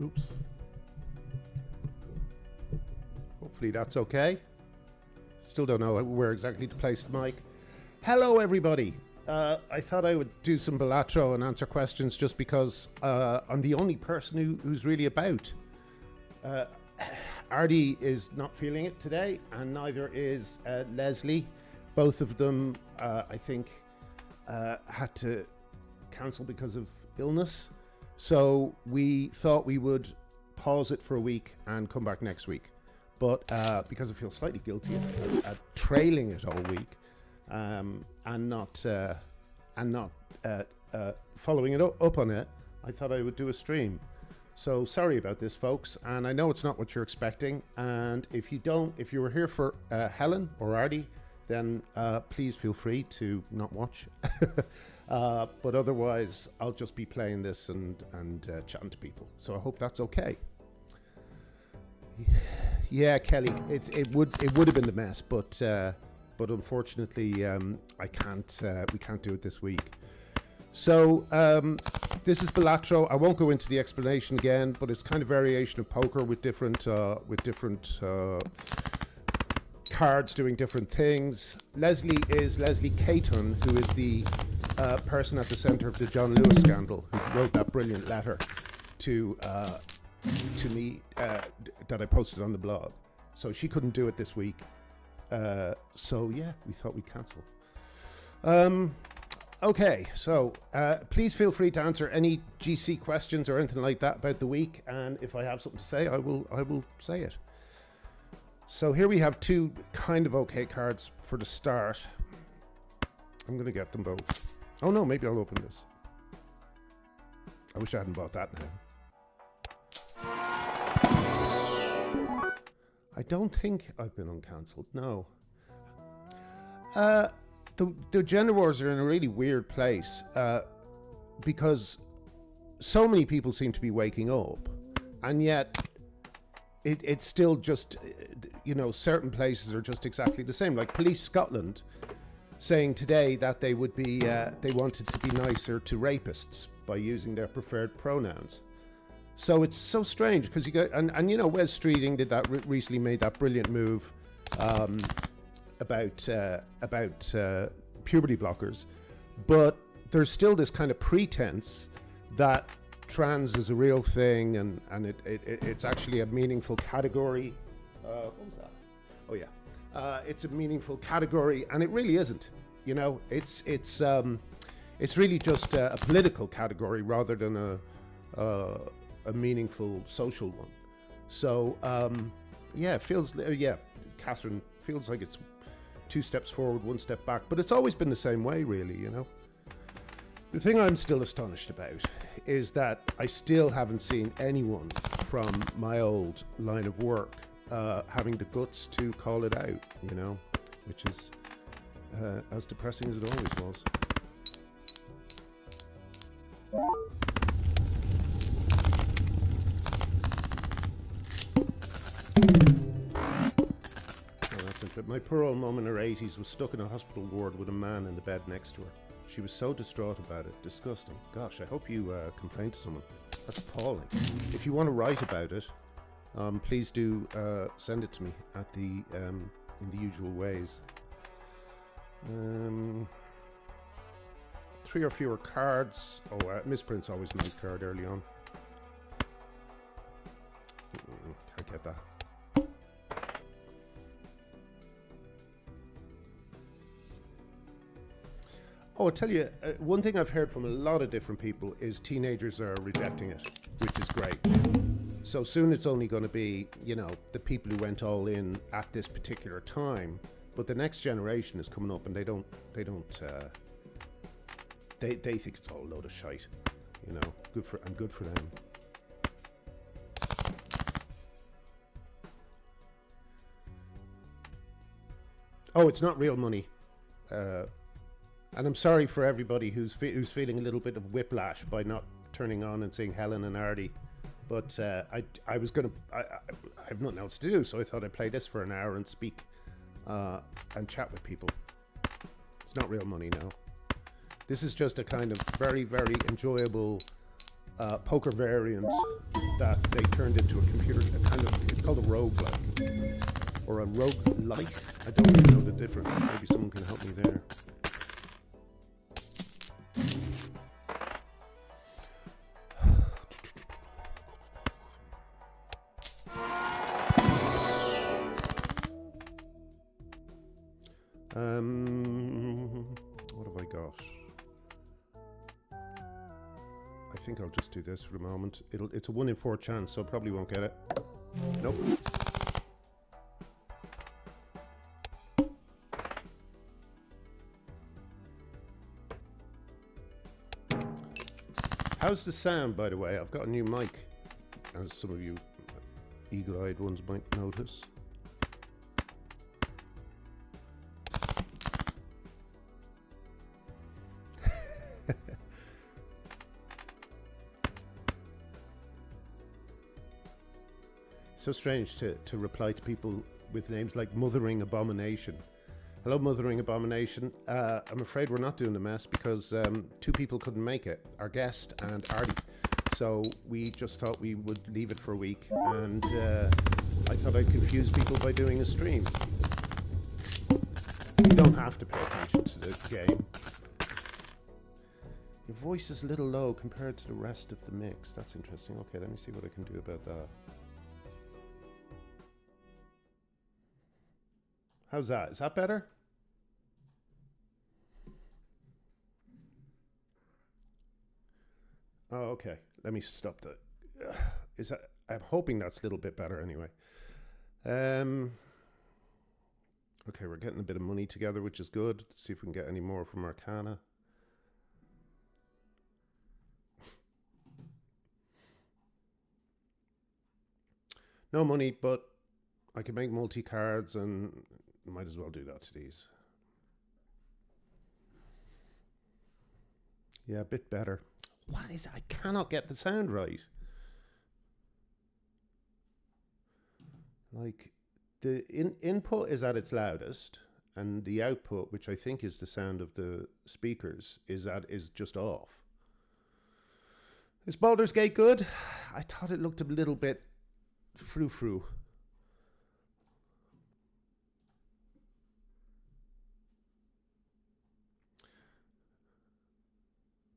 Oops. Hopefully that's okay. Still don't know where exactly to place the mic. Hello, everybody. I thought I would do some Balatro and answer questions just because I'm the only person who's really about. Artie is not feeling it today, and neither is Leslie. Both of them, I think, had to cancel because of illness. So we thought we would pause it for a week and come back next week. But because I feel slightly guilty at trailing it all week and not following it up on it, I thought I would do a stream. So sorry about this, folks. And I know it's not what you're expecting. And if you were here for Helen or Artie, then please feel free to not watch. But otherwise, I'll just be playing this and chatting to people. So I hope that's okay. Yeah, Kelly, it would have been the mess, but unfortunately, we can't do it this week. So this is Balatro. I won't go into the explanation again, but it's kind of variation of poker with different cards doing different things. Leslie is Leslie Caton, who is the person at the center of the John Lewis scandal, who wrote that brilliant letter to me that I posted on the blog. So she couldn't do it this week. So yeah, we thought we'd cancel. Okay, so please feel free to answer any GC questions or anything like that about the week, and if I have something to say, I will say it. So here we have two kind of okay cards for the start. I'm going to get them both. Oh no, maybe I'll open this. I wish I hadn't bought that now. I don't think I've been uncancelled, no. The gender wars are in a really weird place because so many people seem to be waking up, and yet it's still just, certain places are just exactly the same. Like Police Scotland saying today that they would be, they wanted to be nicer to rapists by using their preferred pronouns. So it's so strange because you go and Wes Streeting did that recently, made that brilliant move about puberty blockers, but there's still this kind of pretense that trans is a real thing and it's actually a meaningful category. What was that? Oh yeah, it's a meaningful category, and it really isn't. It's really just a political category rather than a meaningful social one. So it feels, Catherine, feels like it's 2 steps forward, 1 step back, but it's always been the same way, really. The thing I'm still astonished about is that I still haven't seen anyone from my old line of work having the guts to call it out, which is as depressing as it always was. My poor old mum in her 80s was stuck in a hospital ward with a man in the bed next to her. She was so distraught about it. Disgusting. Gosh, I hope you complain to someone. That's appalling. If you want to write about it, please do send it to me at the in the usual ways. 3 or fewer cards. Oh, misprint's always a nice card early on. Can't get that. Oh, I'll tell you, one thing I've heard from a lot of different people is teenagers are rejecting it, which is great. So soon it's only going to be, the people who went all in at this particular time, but the next generation is coming up and they think it's all a load of shite, good for them. Oh, it's not real money. And I'm sorry for everybody who's feeling a little bit of whiplash by not turning on and seeing Helen and Artie. But I have nothing else to do, so I thought I'd play this for an hour and speak and chat with people. It's not real money, no. This is just a kind of very, very enjoyable poker variant that they turned into a computer, it's called a roguelike or a roguelite. I don't really know the difference. Maybe someone can help me there. What have I got? I think I'll just do this for the moment. It's a 1 in 4 chance, so I probably won't get it. Nope. How's the sound, by the way? I've got a new mic, as some of you eagle-eyed ones might notice. So strange to reply to people with names like Mothering Abomination. Hello, Mothering Abomination. I'm afraid we're not doing the mess because 2 people couldn't make it, our guest and Artie. So we just thought we would leave it for a week, and I thought I'd confuse people by doing a stream. You don't have to pay attention to the game. Your voice is a little low compared to the rest of the mix. That's interesting. Okay, let me see what I can do about that. How's that? Is that better? Oh, okay. Let me stop that. Is that? I'm hoping that's a little bit better anyway. Okay, we're getting a bit of money together, which is good. Let's see if we can get any more from Arcana. No money, but I can make multi-cards and might as well do that to these. Yeah, a bit better. What is it? I cannot get the sound right. Like, the input is at its loudest, and the output, which I think is the sound of the speakers, is just off. Is Baldur's Gate good? I thought it looked a little bit frou-frou.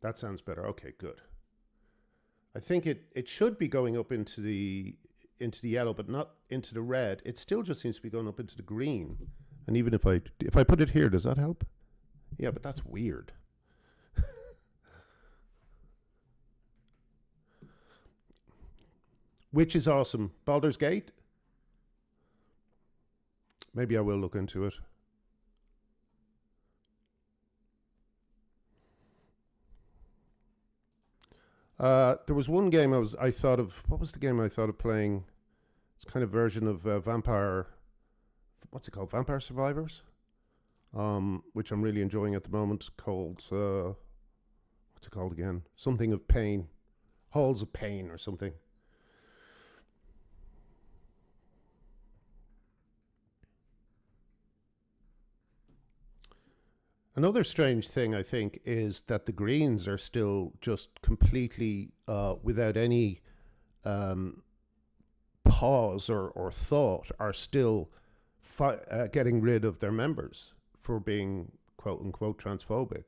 That sounds better. Okay, good. I think it should be going up into the yellow, but not into the red. It still just seems to be going up into the green. And even if I put it here, does that help? Yeah, but that's weird. Which is awesome. Baldur's Gate? Maybe I will look into it. There was one game I thought of. What was the game I thought of playing? It's kind of version of Vampire. What's it called? Vampire Survivors, which I'm really enjoying at the moment. Called what's it called again? Something of Pain, Halls of Pain, or something. Another strange thing, I think, is that the greens are still just completely without any pause or thought, are still getting rid of their members for being quote unquote transphobic.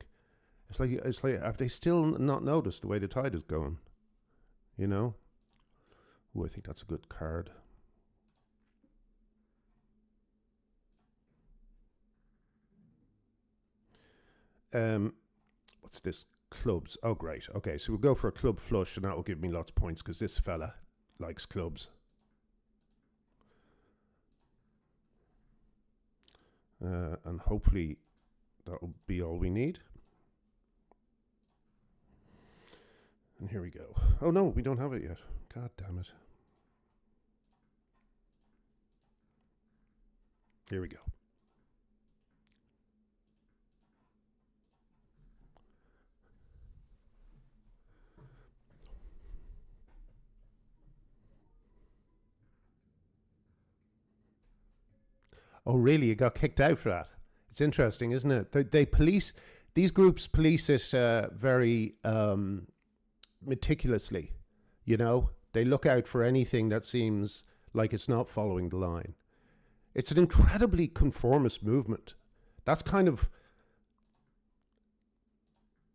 It's like have they still not noticed the way the tide is going? You know? Oh, I think that's a good card. What's this? Clubs. Oh, great. Okay, so we'll go for a club flush, and that'll give me lots of points because this fella likes clubs. And hopefully that'll be all we need. And here we go. Oh no, we don't have it yet. God damn it. Here we go. Oh, really? You got kicked out for that? It's interesting, isn't it? They police, these groups police it very meticulously, you know? They look out for anything that seems like it's not following the line. It's an incredibly conformist movement. That's kind of,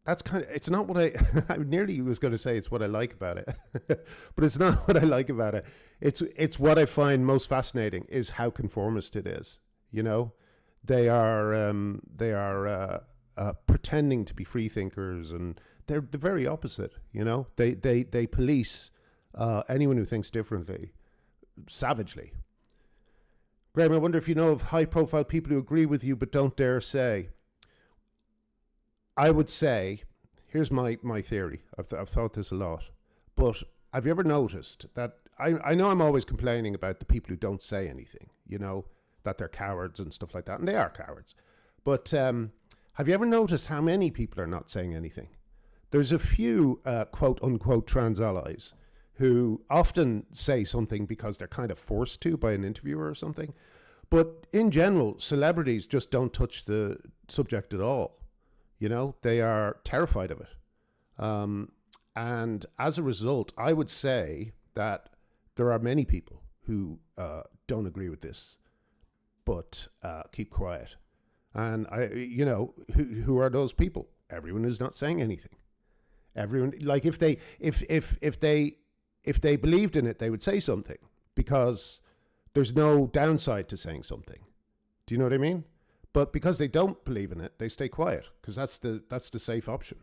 it's not what I nearly was going to say it's what I like about it, but it's not what I like about it. It's what I find most fascinating is how conformist it is. You know, they are pretending to be free thinkers, and they're the very opposite. You know, they police anyone who thinks differently savagely. Graham, I wonder if you know of high-profile people who agree with you but don't dare say. I would say, here's my theory. I've thought this a lot. But have you ever noticed that, I know I'm always complaining about the people who don't say anything, you know, that they're cowards and stuff like that, and they are cowards. But have you ever noticed how many people are not saying anything? There's a few quote-unquote trans allies who often say something because they're kind of forced to by an interviewer or something. But in general, celebrities just don't touch the subject at all. You know, they are terrified of it. And as a result, I would say that there are many people who don't agree with this, but keep quiet. And who are those people? Everyone who's not saying anything. Everyone, like if they believed in it, they would say something, because there's no downside to saying something. Do you know what I mean? But because they don't believe in it, they stay quiet, because that's the safe option.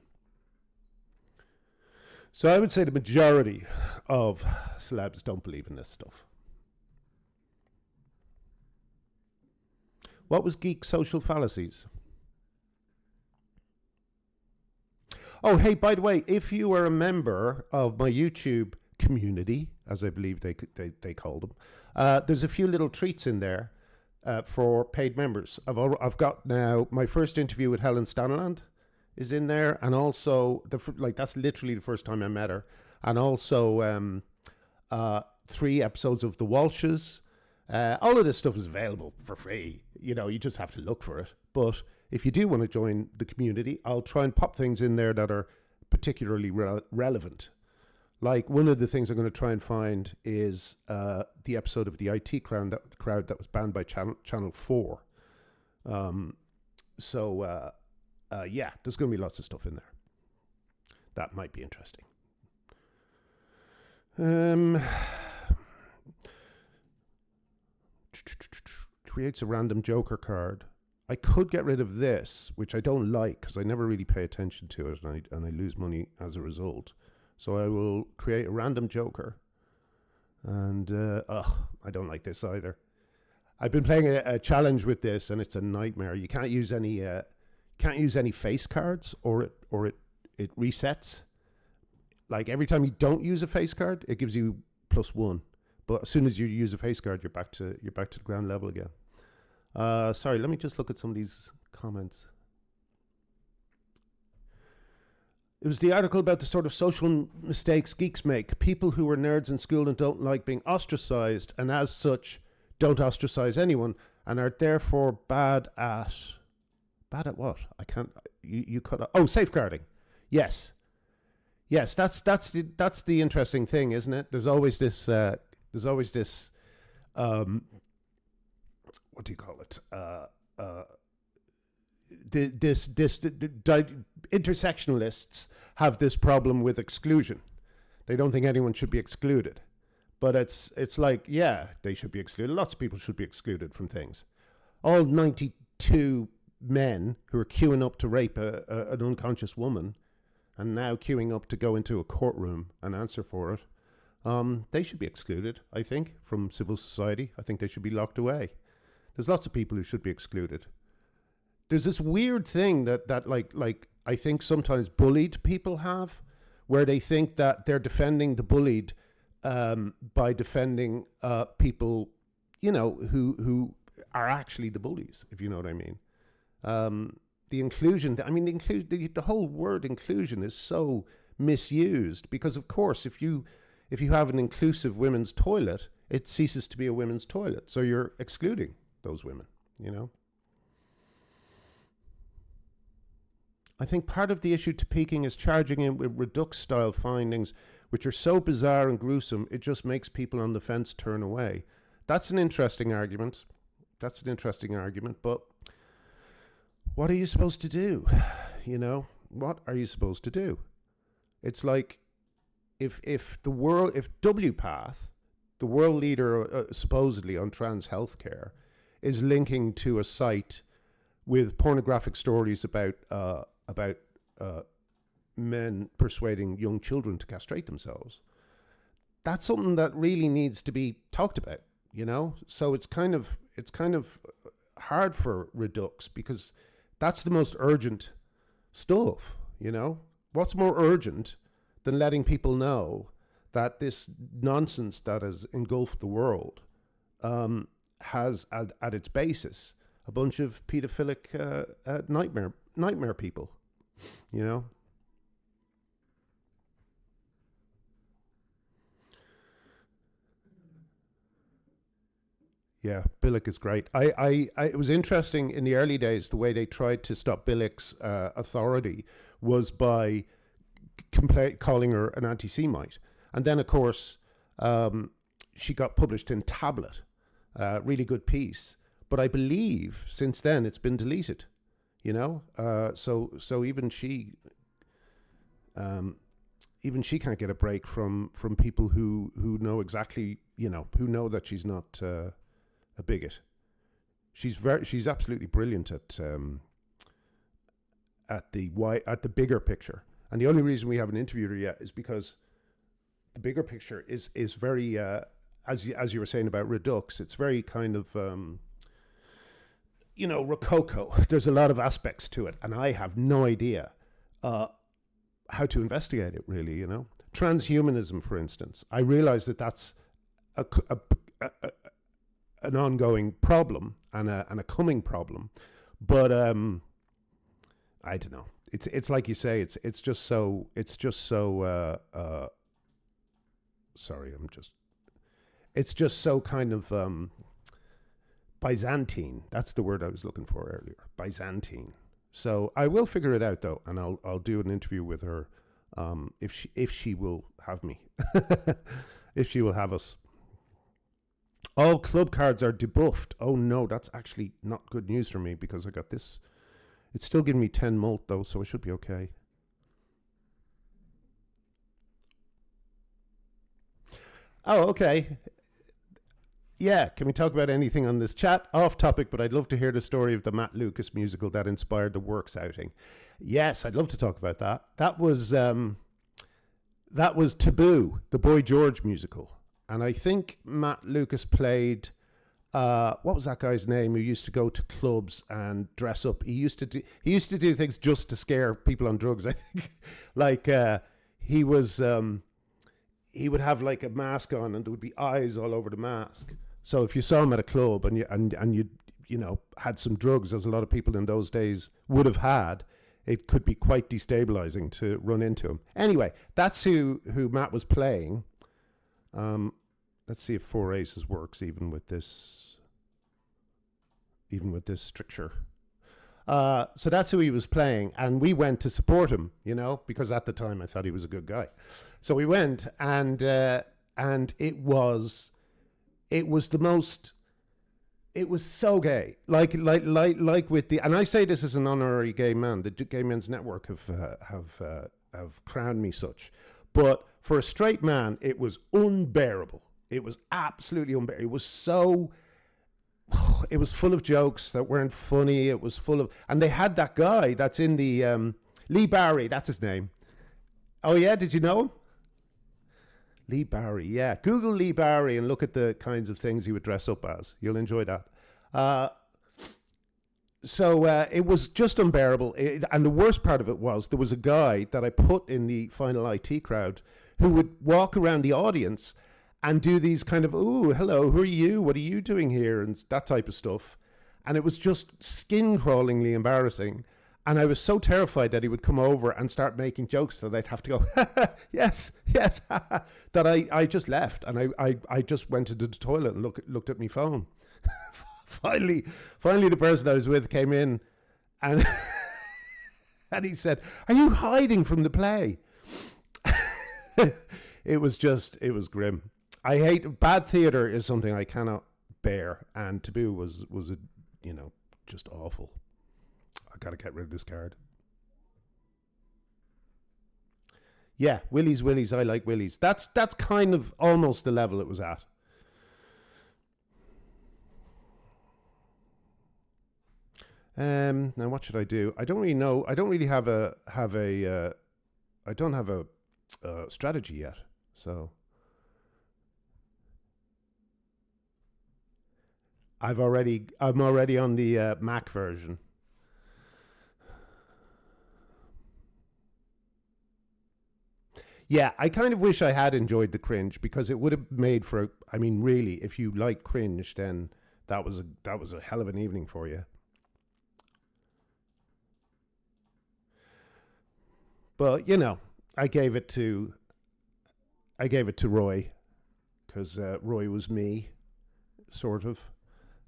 So I would say the majority of celebs don't believe in this stuff. What was geek social fallacies? Oh, hey, by the way, if you are a member of my YouTube community, as I believe they call them, there's a few little treats in there for paid members. I've got now my first interview with Helen Staniland is in there, and also that's literally the first time I met her, and also 3 episodes of The Walshes. All of this stuff is available for free. You know, you just have to look for it. But if you do want to join the community, I'll try and pop things in there that are particularly relevant. Like, one of the things I'm going to try and find is the episode of the IT crowd that was banned by Channel 4. Yeah, there's going to be lots of stuff in there. That might be interesting. Creates a random Joker card. I could get rid of this, which I don't like because I never really pay attention to it, and I lose money as a result. So I will create a random Joker. And, I don't like this either. I've been playing a challenge with this, and it's a nightmare. You can't use any face cards, or it resets. Like, every time you don't use a face card, it gives you +1. But as soon as you use a face card, you're back to the ground level again. Sorry, let me just look at some of these comments. It was the article about the sort of social mistakes geeks make. People who were nerds in school and don't like being ostracized, and as such, don't ostracize anyone, and are therefore bad at what? I can't. You cut off. Oh, safeguarding. Yes. That's the interesting thing, isn't it? There's always this. What do you call it? Intersectionalists have this problem with exclusion. They don't think anyone should be excluded, but it's like, yeah, they should be excluded. Lots of people should be excluded from things. All 92 men who are queuing up to rape an unconscious woman, and now queuing up to go into a courtroom and answer for it, they should be excluded, I think, from civil society. I think they should be locked away. There's lots of people who should be excluded. There's this weird thing that like I think sometimes bullied people have, where they think that they're defending the bullied by defending people, you know, who are actually the bullies, if you know what I mean. The inclusion, the whole word inclusion is so misused, because of course if you have an inclusive women's toilet, it ceases to be a women's toilet. So you're excluding those women, you know. I think part of the issue to peaking is charging in with Redux-style findings, which are so bizarre and gruesome, it just makes people on the fence turn away. That's an interesting argument. But what are you supposed to do? You know, what are you supposed to do? It's like if WPATH, the world leader supposedly on trans healthcare, is linking to a site with pornographic stories about men persuading young children to castrate themselves, that's something that really needs to be talked about, you know? So it's kind of hard for Redux because that's the most urgent stuff, you know? What's more urgent than letting people know that this nonsense that has engulfed the world has at its basis a bunch of pedophilic nightmare people, you know? Yeah, Billick is great. It was interesting in the early days, the way they tried to stop Billick's authority was by calling her an anti-Semite. And then, of course, she got published in Tablet, really good piece. But I believe since then it's been deleted, you know? So even she can't get a break from people who know exactly, you know, who know that she's not a bigot. She's absolutely brilliant at the bigger picture. And the only reason we haven't interviewed her yet is because the bigger picture is very as you were saying about Redux, it's very kind of you know, Rococo. There's a lot of aspects to it, and I have no idea how to investigate it, really, you know. Transhumanism, for instance. I realize that that's an ongoing problem and a coming problem, but I don't know. It's like you say. It's just so. Sorry, it's just so kind of Byzantine. That's the word I was looking for earlier. Byzantine. So I will figure it out though, and I'll do an interview with her if she will have me, if she will have us. All club cards are debuffed. Oh no, that's actually not good news for me because I got this. It's still giving me 10 mult though, so I should be okay. Oh, okay. Yeah, can we talk about anything on this chat? Off topic, but I'd love to hear the story of the Matt Lucas musical that inspired the Works outing. Yes, I'd love to talk about that. That was Taboo, the Boy George musical. And I think Matt Lucas played, what was that guy's name who used to go to clubs and dress up? He used to do things just to scare people on drugs, I think. Like he would have like a mask on and there would be eyes all over the mask. So if you saw him at a club and you know had some drugs, as a lot of people in those days would have had, it could be quite destabilizing to run into him. Anyway, that's who Matt was playing. Let's see if Four Aces works even with this stricture. So that's who he was playing, and we went to support him, you know, because at the time I thought he was a good guy. So we went, and it was so gay, like with the, and I say this as an honorary gay man. The Gay Men's Network have crowned me such, but for a straight man, it was unbearable. It was absolutely unbearable. It was so. It was full of jokes that weren't funny. It was full of, and they had that guy that's in the Lee Barry. That's his name. Oh yeah, did you know him? Lee Barry. Yeah, Google Lee Barry and look at the kinds of things he would dress up as. You'll enjoy that. So it was just unbearable. And the worst part of it was there was a guy that I put in the final IT crowd who would walk around the audience and do these kind of, ooh, hello, who are you? What are you doing here? And that type of stuff. And it was just skin-crawlingly embarrassing. And I was so terrified that he would come over and start making jokes that I'd have to go, yes, that I just left. And I just went to the toilet and looked at my phone. Finally, the person I was with came in and And he said, "Are you hiding from the play?" It was grim. I hate bad theater is something I cannot bear, and Taboo was a, just awful. I gotta get rid of this card. Yeah, Willy's. I like Willy's. That's kind of almost the level it was at. Now what should I do? I don't really know. I don't really have a I don't have a strategy yet. So I'm already on the Mac version. Yeah, I kind of wish I had enjoyed the cringe because it would have made for. I mean, really, if you like cringe, then that was a hell of an evening for you. But I gave it to Roy because Roy was me, sort of,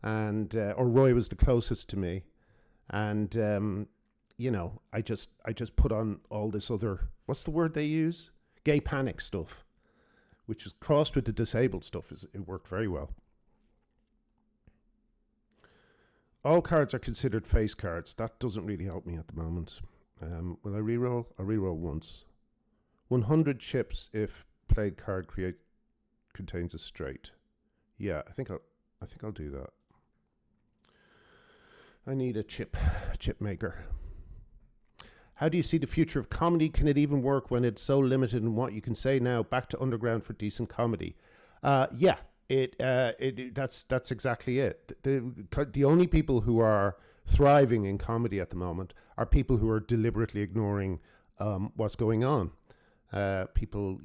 and or Roy was the closest to me, and I just put on all this other, what's the word they use, gay panic stuff, which is crossed with the disabled stuff. It worked very well. All cards are considered face cards. That doesn't really help me at the moment. Will I reroll? I'll reroll once. 100 chips if played card contains a straight. Yeah, I think I'll do that. I need a chip maker. How do you see the future of comedy? Can it even work when it's so limited in what you can say now? Back to underground for decent comedy. Yeah, that's exactly it. The only people who are thriving in comedy at the moment are people who are deliberately ignoring what's going on. People,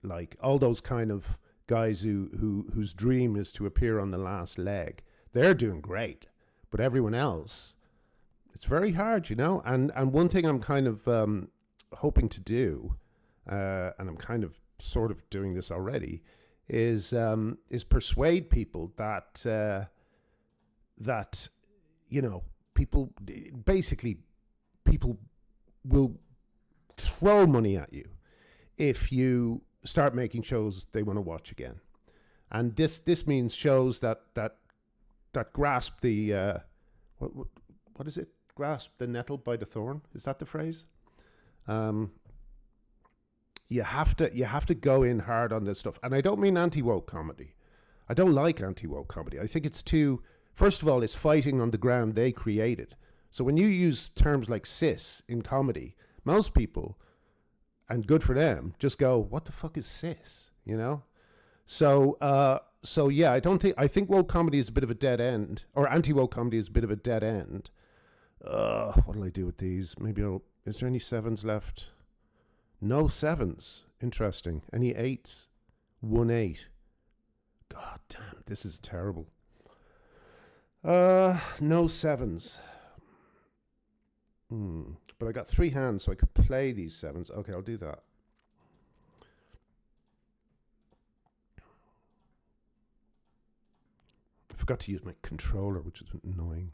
like all those kind of guys whose dream is to appear on the last leg. They're doing great, but everyone else, it's very hard, And one thing I'm kind of hoping to do, and I'm kind of sort of doing this already, is persuade people that people will throw money at you if you start making shows they want to watch again. And this means shows that grasp the what is it? Grasp the nettle by the thorn. Is that the phrase? You have to go in hard on this stuff. And I don't mean anti-woke comedy. I don't like anti-woke comedy. I think it's too, first of all, it's fighting on the ground they created. So when you use terms like cis in comedy, most people, and good for them, just go, what the fuck is cis? So yeah, I think woke comedy is a bit of a dead end, or anti-woke comedy is a bit of a dead end. What'll I do with these? Is there any sevens left? No sevens. Interesting. Any eights? 1-8. God damn, this is terrible. No sevens. But I got 3 hands, so I could play these sevens. Okay, I'll do that. I forgot to use my controller, which is annoying.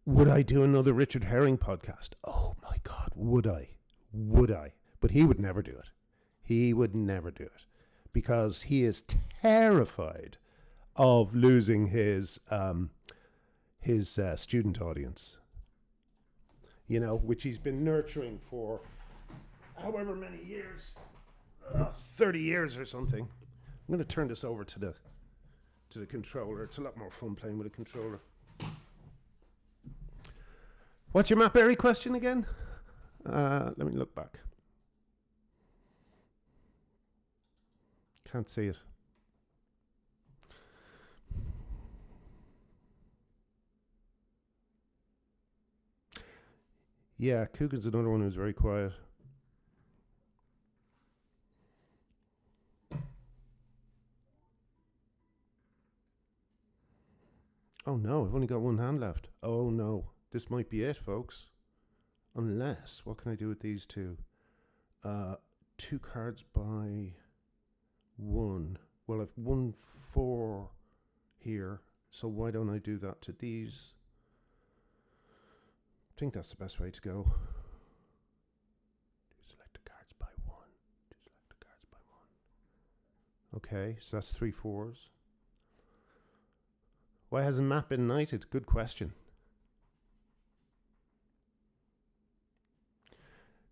Would I do another Richard Herring podcast? Oh my God, would I? Would I? But he would never do it. He would never do it because he is terrified of losing his student audience, which he's been nurturing for however many years, 30 years or something. I'm going to turn this over to the controller. It's a lot more fun playing with a controller. What's your Matt Berry question again? Let me look back. Can't see it. Yeah, Coogan's another one who's very quiet. Oh no, I've only got 1 hand left. Oh no, this might be it, folks. Unless, what can I do with these two? Uh, 2 cards by 1. Well, I've 1 4 here, so why don't I do that to these? I think that's the best way to go. Select the cards by 1. Select the cards by 1. Okay, so that's 3 4s. Why hasn't Matt been knighted? Good question.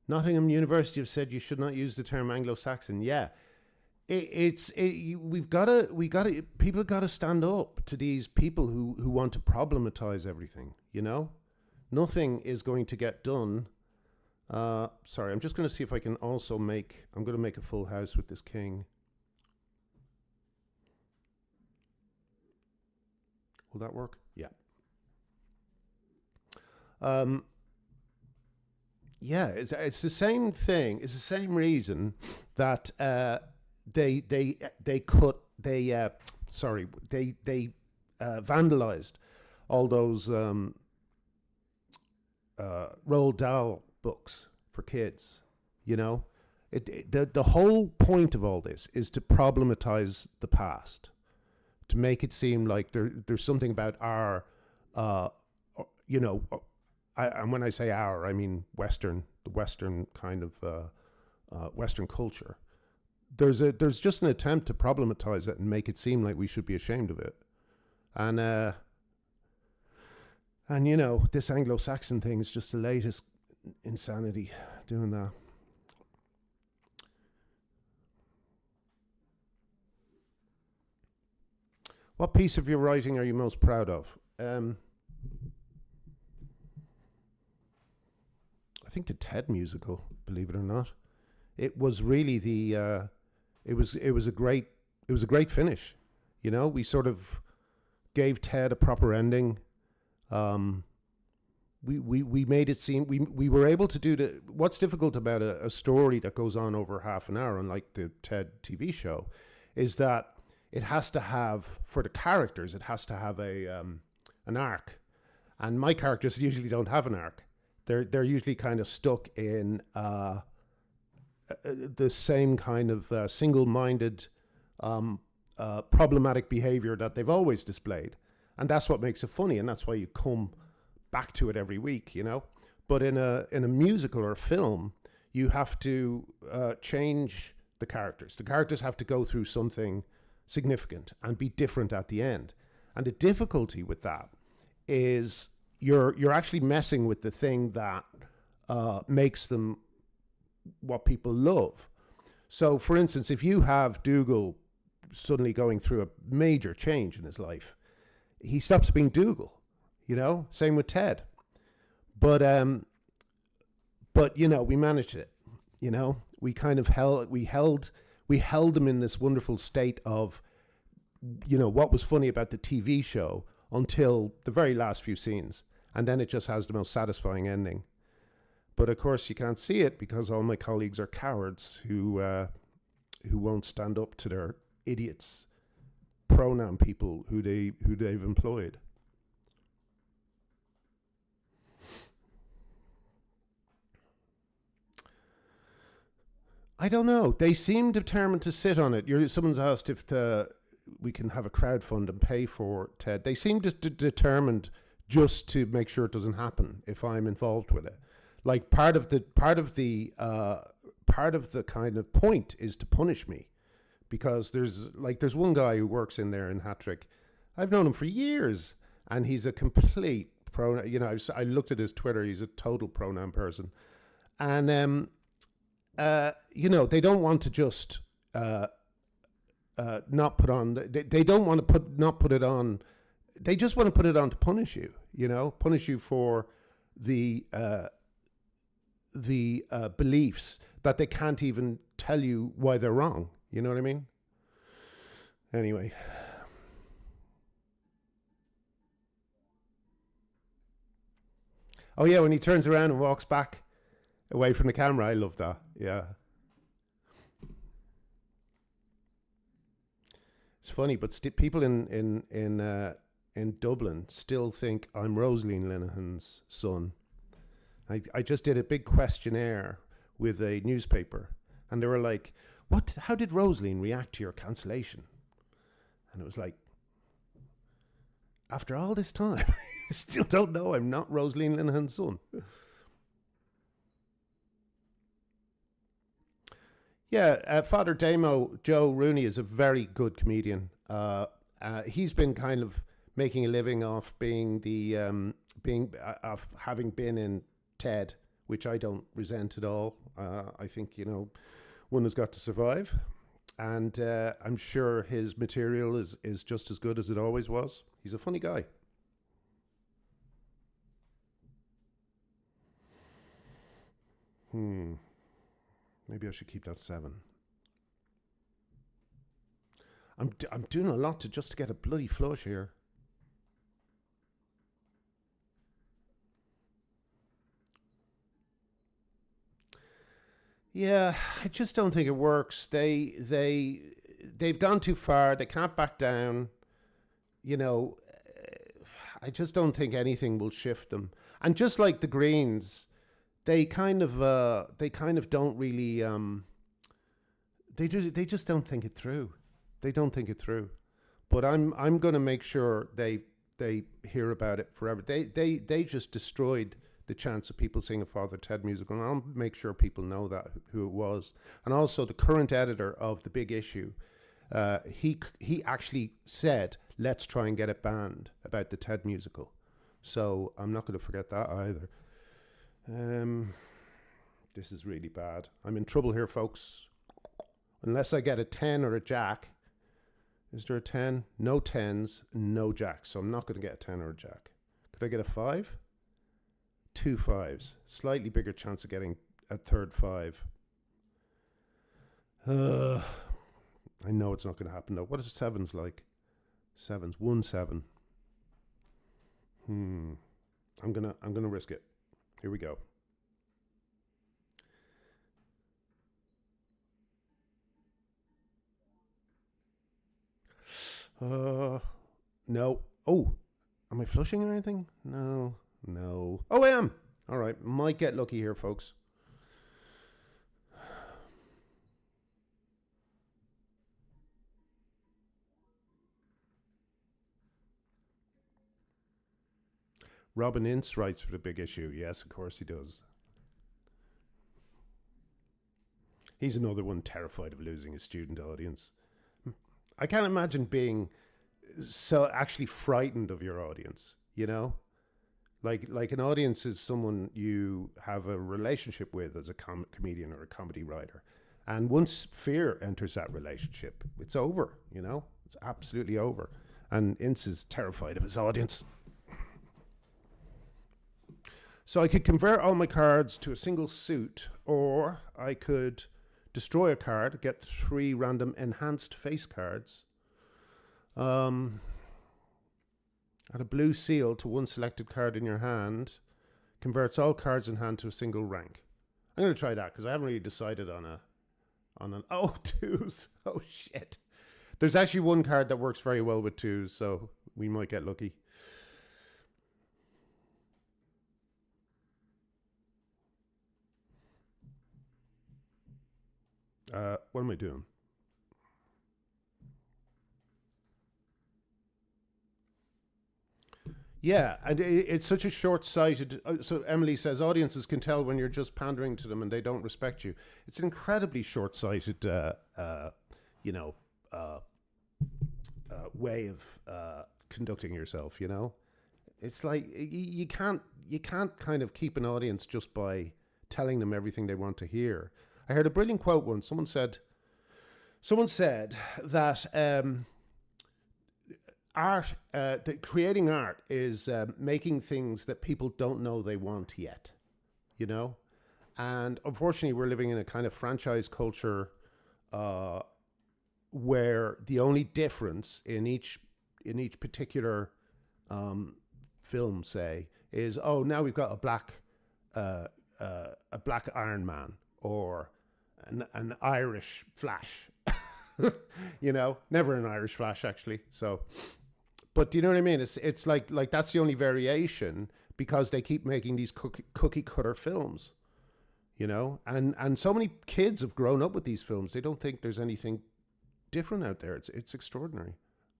Nottingham University have said you should not use the term Anglo-Saxon. Yeah, we've got to. People got to stand up to these people who want to problematize everything. You know, nothing is going to get done. Sorry, I'm just going to see if I can also make. I'm going to make a full house with this king. Will that work? Yeah. Yeah, it's the same thing. It's the same reason that they vandalized all those Roald Dahl books for kids. You know, the whole point of all this is to problematize the past, to make it seem like there's something about our, you know. And when I say our, I mean the Western kind of Western culture. There's just an attempt to problematize it and make it seem like we should be ashamed of it. And you know, this Anglo-Saxon thing is just the latest insanity doing that. What piece of your writing are you most proud of? I think the Ted musical, believe it or not. It was really it was a great finish. You know, we sort of gave Ted a proper ending. We made it seem we were able to do what's difficult about a story that goes on over half an hour, unlike the Ted TV show, is that it has to have, for the characters, it has to have an arc. And my characters usually don't have an arc. They're usually kind of stuck in the same kind of single-minded, problematic behavior that they've always displayed, and that's what makes it funny, and that's why you come back to it every week, you know. But in a musical or a film, you have to change the characters. The characters have to go through something significant and be different at the end. And the difficulty with that is you're actually messing with the thing that makes them what people love. So, for instance, if you have Dougal suddenly going through a major change in his life, he stops being Dougal, you know. Same with Ted. But you know, we managed it. You know, we kind of held them in this wonderful state of, you know, what was funny about the TV show until the very last few scenes. And then it just has the most satisfying ending. But of course, you can't see it because all my colleagues are cowards who won't stand up to their idiots, pronoun people who they've employed. I don't know. They seem determined to sit on it. Someone's asked if we can have a crowdfund and pay for Ted. They seem determined just to make sure it doesn't happen if I'm involved with it. Like part of the kind of point is to punish me, because there's one guy who works in there in Hattrick. I've known him for years, and he's a complete pronoun. You know, I looked at his Twitter. He's a total pronoun person, and you know, they don't want to just not put on. They don't want to not put it on. They just want to put it on to punish you. You know, punish you for the beliefs that they can't even tell you why they're wrong. You know what I mean? Anyway. Oh yeah, when he turns around and walks back away from the camera, I love that. Yeah. It's funny, but people in Dublin still think I'm Rosaleen Linehan's son. I just did a big questionnaire with a newspaper, and they were like, "What? How did Rosaline react to your cancellation?" And it was like, after all this time, I still don't know. I'm not Rosaline Linehan's son. Yeah, Father Damo Joe Rooney is a very good comedian. He's been kind of making a living off being the of having been in TED, which I don't resent at all. I think one has got to survive, and I'm sure his material is just as good as it always was. He's a funny guy. Maybe I should keep that 7. I'm doing a lot to get a bloody flush here. Yeah, I just don't think it works. They've gone too far. They can't back down. You know, I just don't think anything will shift them. And just like the Greens, they kind of don't really they just don't think it through. They don't think it through. But I'm going to make sure they hear about it forever. They just destroyed the chance of people seeing a Father Ted musical, and I'll make sure people know that who it was. And also the current editor of The Big Issue, he actually said, let's try and get it banned about the TED musical. So I'm not going to forget that either. This is really bad. I'm in trouble here, folks. Unless I get a 10 or a jack. Is there a 10? No 10s, no jacks. So I'm not going to get a 10 or a jack. Could I get a 5? 2 5s. Slightly bigger chance of getting a third 5. I know it's not going to happen though. What is 7s like? 7s. 1 7. I'm gonna risk it. Here we go. No. Oh, am I flushing or anything? No. Oh, I am. All right. Might get lucky here, folks. Robin Ince writes for The Big Issue. Yes, of course he does. He's another one terrified of losing his student audience. I can't imagine being so actually frightened of your audience, you know? Like an audience is someone you have a relationship with as a comedian or a comedy writer. And once fear enters that relationship, it's over, you know? It's absolutely over. And Ince is terrified of his audience. So I could convert all my cards to a single suit, or I could destroy a card, get 3 random enhanced face cards. Add a blue seal to one selected card in your hand. Converts all cards in hand to a single rank. I'm going to try that because I haven't really decided on an... Oh, 2s. Oh, shit. There's actually one card that works very well with 2s, so we might get lucky. What am I doing? Yeah, and it's such a short-sighted... so Emily says, audiences can tell when you're just pandering to them and they don't respect you. It's an incredibly short-sighted, way of conducting yourself, you know? It's like, you can't kind of keep an audience just by telling them everything they want to hear. I heard a brilliant quote once. Someone said that art, creating art is making things that people don't know they want yet, you know? And unfortunately, we're living in a kind of franchise culture where the only difference in each particular film, say, is, oh, now we've got a black Iron Man, or an Irish Flash. You know, never an Irish Flash, actually. So, but do you know what I mean? It's like that's the only variation, because they keep making these cookie cutter films. you know, and so many kids have grown up with these films. They don't think there's anything different out there. It's extraordinary.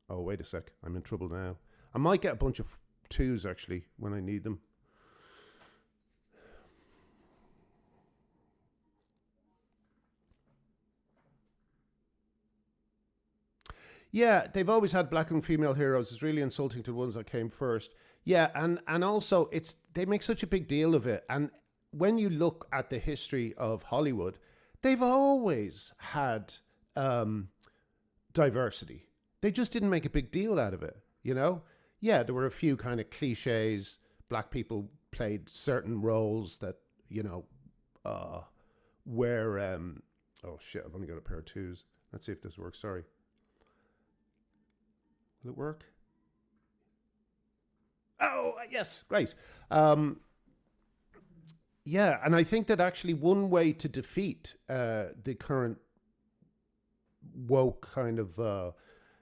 Oh, wait a sec. I'm in trouble now. I might get a bunch of twos actually when I need them. Yeah, they've always had black and female heroes. It's really insulting to the ones that came first. Yeah, and also it's they make such a big deal of it. And when you look at the history of Hollywood, they've always had diversity. They just didn't make a big deal out of it, you know? Yeah, there were a few kind of cliches. Black people played certain roles that, you know, where oh shit, I've only got a pair of twos. Let's see if this works. Sorry. Will it work? Oh, yes, great. Yeah, and I think that actually one way to defeat the current woke kind of,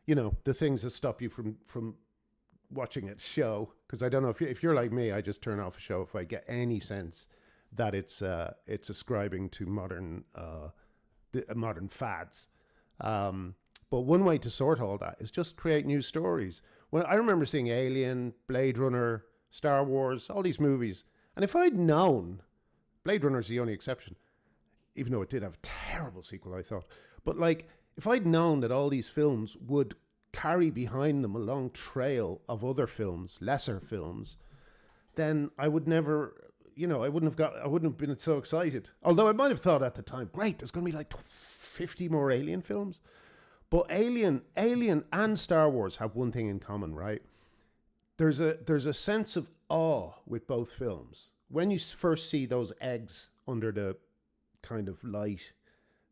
you know, the things that stop you from watching a show, because I don't know if you're like me, I just turn off a show if I get any sense that it's ascribing to modern fads. But one way to sort all that is just create new stories. Well, I remember seeing Alien, Blade Runner, Star Wars, all these movies. And if I'd known, Blade Runner's the only exception, even though it did have a terrible sequel, I thought. But like, if I'd known that all these films would carry behind them a long trail of other films, lesser films, then I would never, you know, I wouldn't have been so excited. Although I might have thought at the time, great, there's going to be like 50 more Alien films. But Alien and Star Wars have one thing in common, right? There's a sense of awe with both films. When you first see those eggs under the kind of light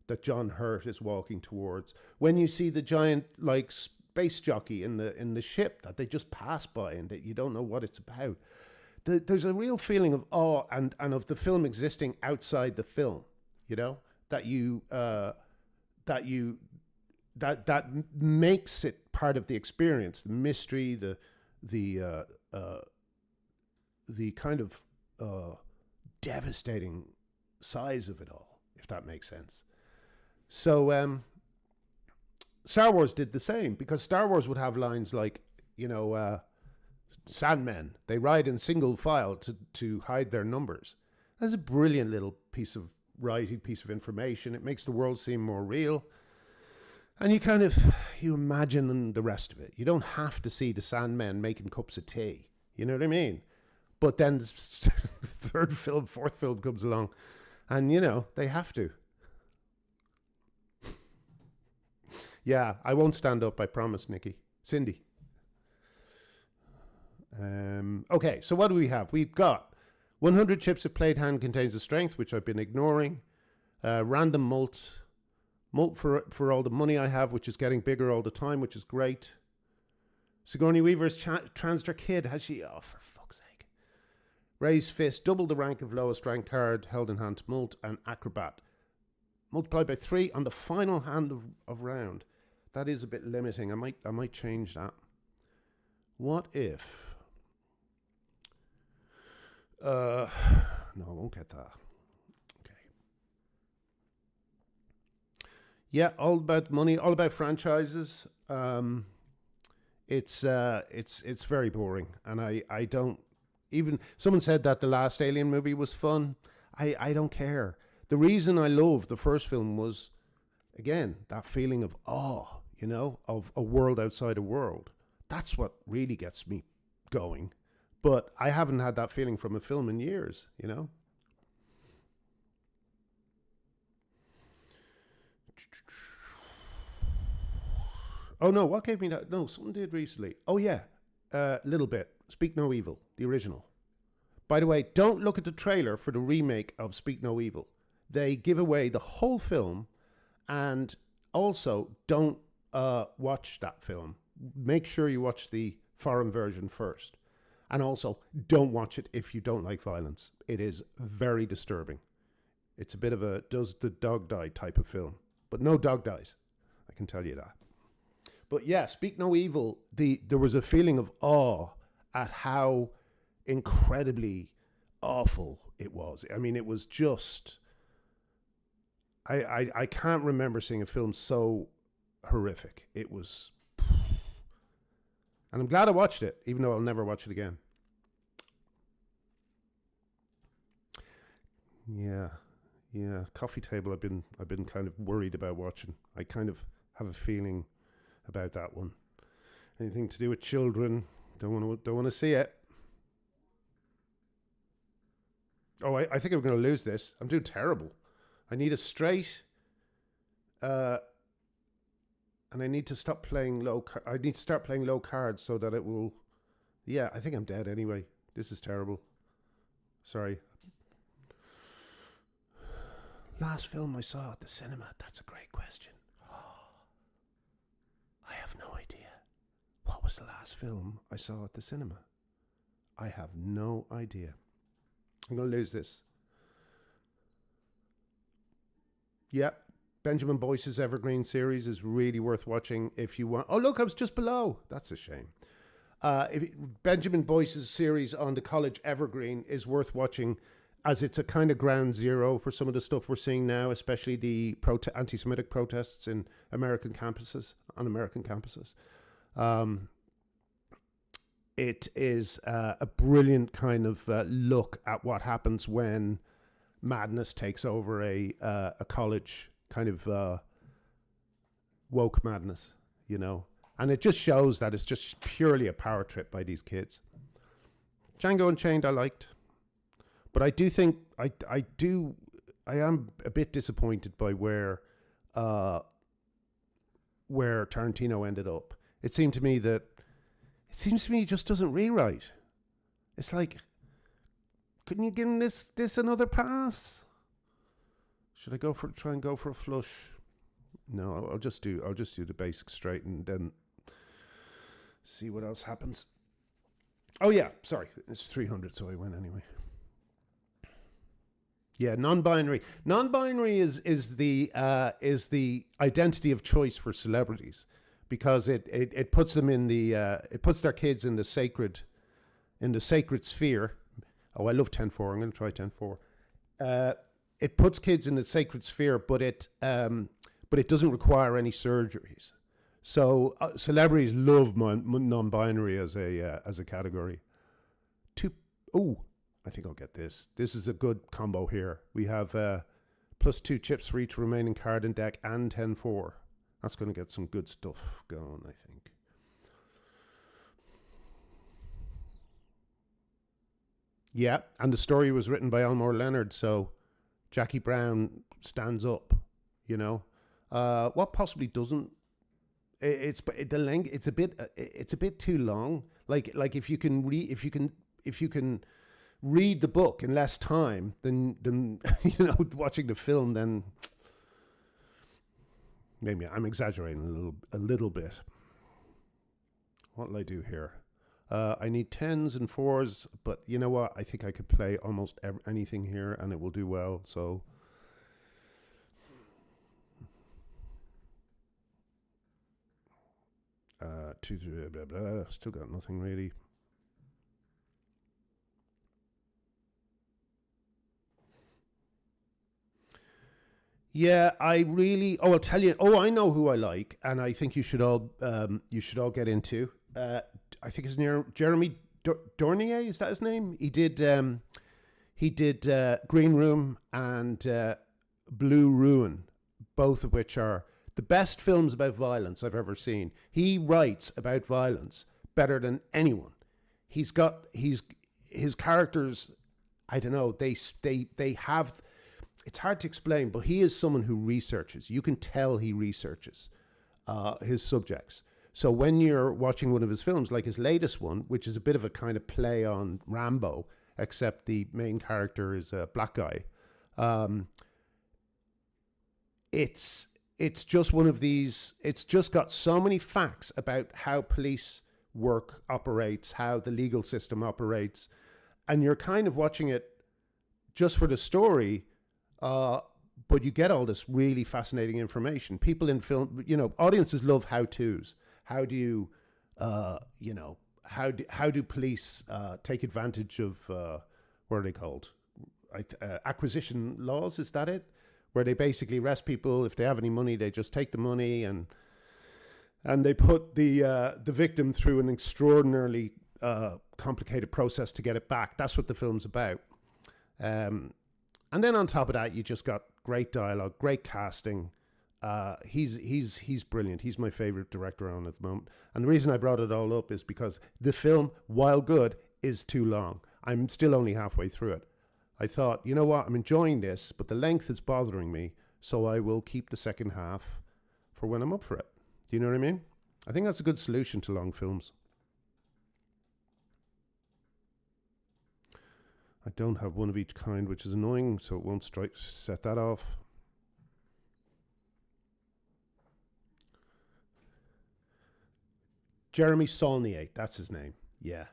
that John Hurt is walking towards, when you see the giant like space jockey in the ship that they just pass by and that you don't know what it's about, there's a real feeling of awe and of the film existing outside the film. You know, that makes it part of the experience, the mystery, the kind of devastating size of it all, if that makes sense. So Star Wars did the same, because Star Wars would have lines like, you know, Sandmen, they ride in single file to hide their numbers. That's a brilliant little piece of writing, piece of information. It makes the world seem more real. And you imagine the rest of it. You don't have to see the Sandmen making cups of tea. You know what I mean? But then the third film, fourth film comes along, and, you know, they have to. Yeah, I won't stand up, I promise, Nikki. Cindy. Okay, so what do we have? We've got 100 chips of played hand contains the strength, which I've been ignoring. Random malt for all the money I have, which is getting bigger all the time, which is great. Sigourney Weaver's transgender kid, has she? Oh, for fuck's sake. Raise fist, double the rank of lowest rank card, held in hand to mult, and acrobat. Multiplied by 3 on the final hand of round. That is a bit limiting. I might change that. What if... no, I won't get that. Yeah, all about money, all about franchises. It's very boring, and I don't even. Someone said that the last Alien movie was fun. I don't care. The reason I loved the first film was, again, that feeling of awe, you know, of a world outside a world. That's what really gets me going. But I haven't had that feeling from a film in years, you know. Oh no, what gave me that? No, someone did recently. Oh yeah, Little Bit. Speak No Evil, the original. By the way, don't look at the trailer for the remake of Speak No Evil. They give away the whole film, and also don't watch that film. Make sure you watch the foreign version first. And also, don't watch it if you don't like violence. It is very disturbing. It's a bit of a does the dog die type of film. But no dog dies. I can tell you that. But yeah, Speak No Evil, there was a feeling of awe at how incredibly awful it was. I mean, it was just I can't remember seeing a film so horrific. It was, and I'm glad I watched it, even though I'll never watch it again. Yeah, yeah. Coffee Table. I've been kind of worried about watching. I kind of have a feeling about that one. Anything to do with children? Don't want to see it. Oh, I think I'm going to lose this. I'm doing terrible. I need a straight, and I need to stop playing low. I need to start playing low cards so that it will. Yeah, I think I'm dead anyway. This is terrible. Sorry. Last film I saw at the cinema. That's a great question. I have no idea. What was the last film I saw at the cinema? I have no idea. I'm going to lose this. Yeah, Benjamin Boyce's Evergreen series is really worth watching if you want. Oh, look, I was just below. That's a shame. Benjamin Boyce's series on the college Evergreen is worth watching, as it's a kind of ground zero for some of the stuff we're seeing now, especially the anti-Semitic protests in American campuses. It is a brilliant kind of look at what happens when madness takes over a college, kind of woke madness, you know. And it just shows that it's just purely a power trip by these kids. Django Unchained I liked. But I do think, I am a bit disappointed by where Tarantino ended up. It seems to me he just doesn't rewrite. It's like, couldn't you give him this another pass? Should I try and go for a flush? No, I'll just do the basics straight and then see what else happens. Oh yeah, sorry, it's 300, so I win anyway. Yeah, non-binary. Non-binary is the identity of choice for celebrities, because it puts them in the it puts their kids in the sacred sphere. Oh, I love 10-4. I'm going to try 10-4. It puts kids in the sacred sphere, but it doesn't require any surgeries. So celebrities love non-binary as a category. I think I'll get this. This is a good combo here. We have +2 chips for each remaining card in deck and 10-4. That's going to get some good stuff going, I think. Yeah, and the story was written by Elmore Leonard, so Jackie Brown stands up, you know. What possibly doesn't? It's a bit too long. Like if you can read the book in less time than you know, watching the film, then maybe I'm exaggerating a little bit. What will I do here? I need 10s and 4s, but you know what? I think I could play almost anything here and it will do well. So two, blah, blah, blah. Still got nothing really. Yeah, I'll tell you. Oh, I know who I like, and I think you should all get into. I think it's near Jeremy Dornier. Is that his name? He did Green Room and Blue Ruin, both of which are the best films about violence I've ever seen. He writes about violence better than anyone. His characters, I don't know, they have. It's hard to explain, but he is someone who researches. You can tell he researches his subjects. So when you're watching one of his films, like his latest one, which is a bit of a kind of play on Rambo, except the main character is a black guy, it's just one of these. It's just got so many facts about how police work operates, how the legal system operates, and you're kind of watching it just for the story. But you get all this really fascinating information. People in film, you know, audiences love how-tos. How do you, you know, how do police take advantage of what are they called? Acquisition laws? Is that it? where they basically arrest people. If they have any money, they just take the money, and they put the victim through an extraordinarily complicated process to get it back. That's what the film's about. And then on top of that, you just got great dialogue, great casting. He's brilliant. He's my favorite director on at the moment. And the reason I brought it all up is because the film, while good, is too long. I'm still only halfway through it. I thought, you know what, I'm enjoying this, but the length is bothering me, so I will keep the second half for when I'm up for it. Do you know what I mean? I think that's a good solution to long films. I don't have one of each kind, which is annoying, so it won't set that off. Jeremy Saulnier, that's his name. Yeah.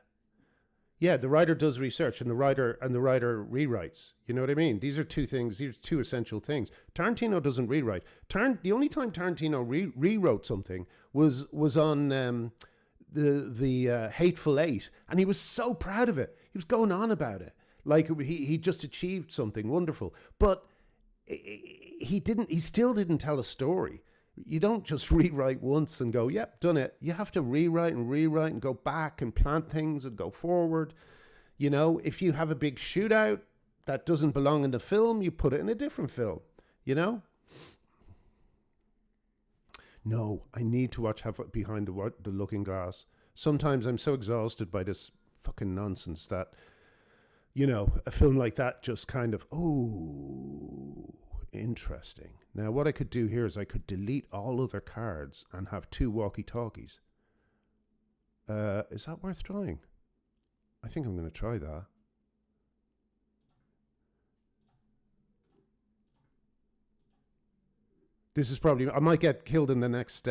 Yeah, the writer does research, and the writer rewrites. You know what I mean? These are two things. These are two essential things. Tarantino doesn't rewrite. The only time Tarantino rewrote something was on the Hateful Eight, and he was so proud of it. He was going on about it, like he just achieved something wonderful. But he didn't. He still didn't tell a story. You don't just rewrite once and go, yep, done it. You have to rewrite and go back and plant things and go forward. You know, if you have a big shootout that doesn't belong in the film, you put it in a different film, you know? No, I need to watch Behind the Looking Glass. Sometimes I'm so exhausted by this fucking nonsense that, you know, a film like that just kind of, oh, interesting. Now, what I could do here is I could delete all other cards and have 2 walkie-talkies. Is that worth trying? I think I'm going to try that. This is probably, I might get killed in the next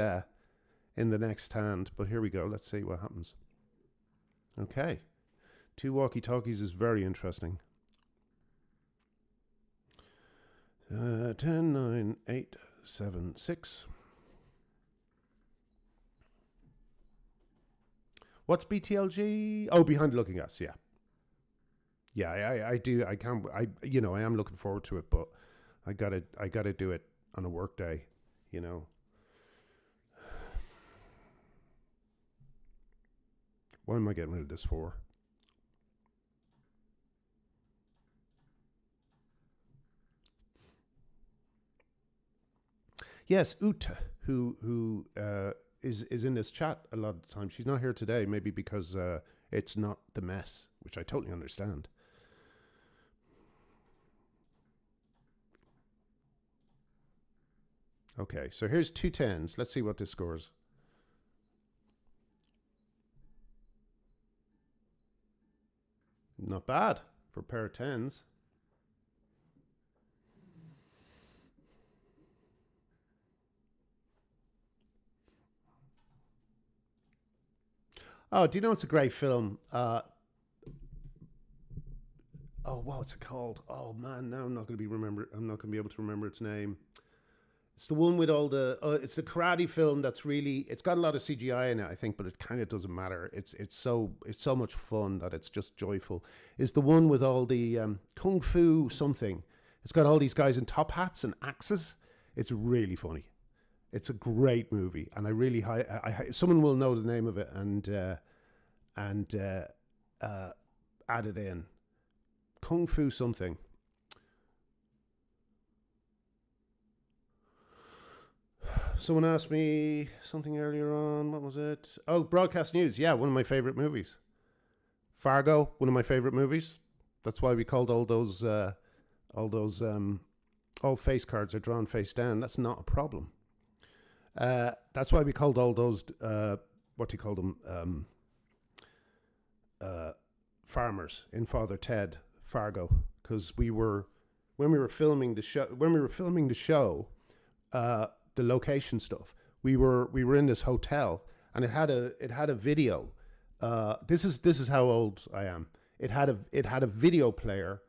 hand, but here we go. Let's see what happens. Okay. 2 walkie-talkies is very interesting. 10, 9, 8, 7, 6. What's BTLG? Oh, Behind the Looking Glass. Yeah. Yeah, I do. I can't. I am looking forward to it, but I gotta do it on a work day. You know. Why am I getting rid of this for? Yes, Uta, who is in this chat a lot of the time. She's not here today, maybe because it's not the mess, which I totally understand. Okay, so here's 2 10s. Let's see what this scores. Not bad for a pair of 10s. Oh, do you know it's a great film? Oh, what's it called? Oh man, now I'm not going to be able to remember its name. It's the one with all the. It's the karate film that's really. It's got a lot of CGI in it, I think, but it kind of doesn't matter. It's so much fun that it's just joyful. It's the one with all the kung fu something. It's got all these guys in top hats and axes. It's really funny. It's a great movie, and I really someone will know the name of it and add it in. Kung Fu something. Someone asked me something earlier on. What was it? Oh, Broadcast News. Yeah, one of my favorite movies. Fargo, one of my favorite movies. That's why we called all those all face cards are drawn face down. That's not a problem. That's why we called all those, what do you call them? Farmers in Father Ted, Fargo, because when we were filming the show, the location stuff, we were in this hotel, and it had a video. This is how old I am. It had a video player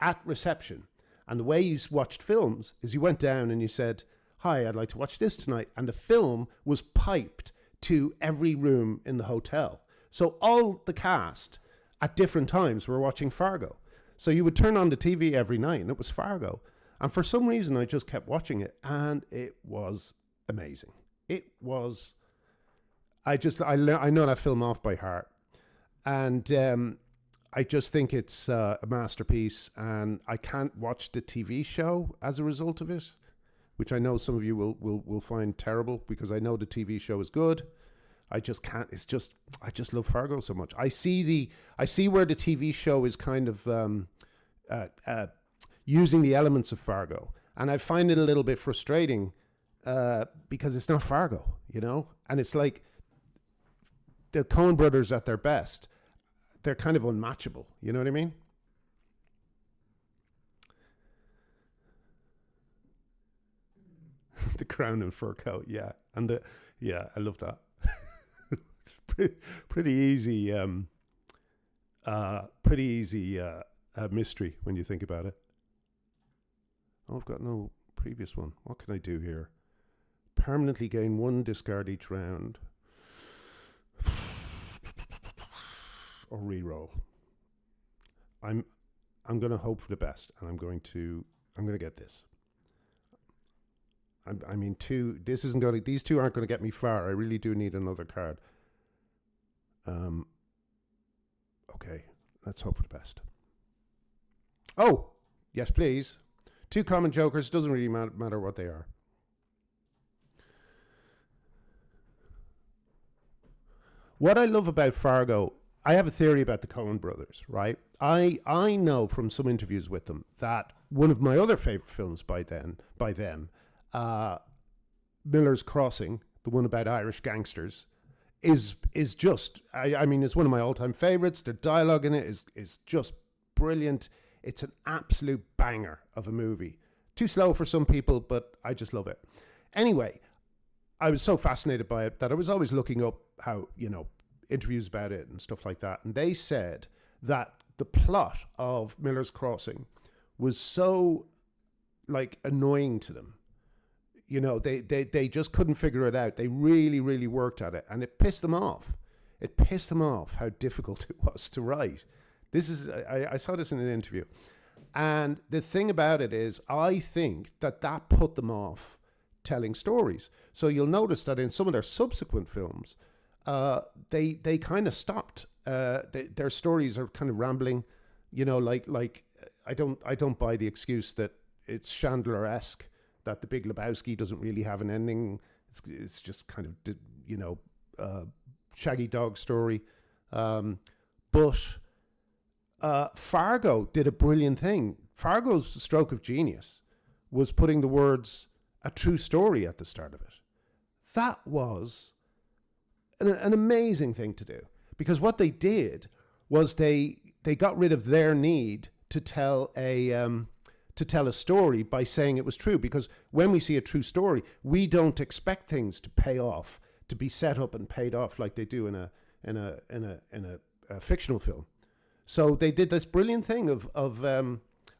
at reception, and the way you watched films is you went down and you said, "Hi, I'd like to watch this tonight," and the film was piped to every room in the hotel. So all the cast at different times were watching Fargo. So you would turn on the TV every night and it was Fargo. And for some reason, I just kept watching it, and it was amazing. It was. I know that film off by heart, and I just think it's a masterpiece. And I can't watch the TV show as a result of it, which I know some of you will find terrible, because I know the TV show is good. I just can't. I just love Fargo so much. I see where the TV show is kind of using the elements of Fargo, and I find it a little bit frustrating because it's not Fargo, and it's like the Cohen Brothers at their best. They're kind of unmatchable. You know what I mean? The crown and fur coat, yeah, and I love that. It's pretty easy, mystery when you think about it. Oh, I've got no previous one. What can I do here? Permanently gain 1 discard each round, or re-roll. I'm going to hope for the best, and I'm going to get this. I mean, these two aren't going to get me far. I really do need another card. Okay, let's hope for the best. Oh, yes, please. 2 common jokers, doesn't really matter what they are. What I love about Fargo, I have a theory about the Coen brothers, right? I know from some interviews with them that one of my other favorite films by them, Miller's Crossing, the one about Irish gangsters, is just, I mean, it's one of my all-time favorites. Their dialogue in it is just brilliant. It's an absolute banger of a movie. Too slow for some people, but I just love it. Anyway, I was so fascinated by it that I was always looking up how, interviews about it and stuff like that. And they said that the plot of Miller's Crossing was so, annoying to them. They just couldn't figure it out. They really, really worked at it, and it pissed them off. It pissed them off how difficult it was to write. I saw this in an interview. And the thing about it is, I think that put them off telling stories. So you'll notice that in some of their subsequent films, they kind of stopped. Their stories are kind of rambling, I don't buy the excuse that it's Chandler-esque, that The Big Lebowski doesn't really have an ending. It's just kind of, Shaggy Dog story. But Fargo did a brilliant thing. Fargo's stroke of genius was putting the words "a true story" at the start of it. That was an amazing thing to do, because what they did was they got rid of their need to tell a story by saying it was true, because when we see a true story, we don't expect things to pay off, to be set up and paid off like they do in a fictional film. So they did this brilliant thing of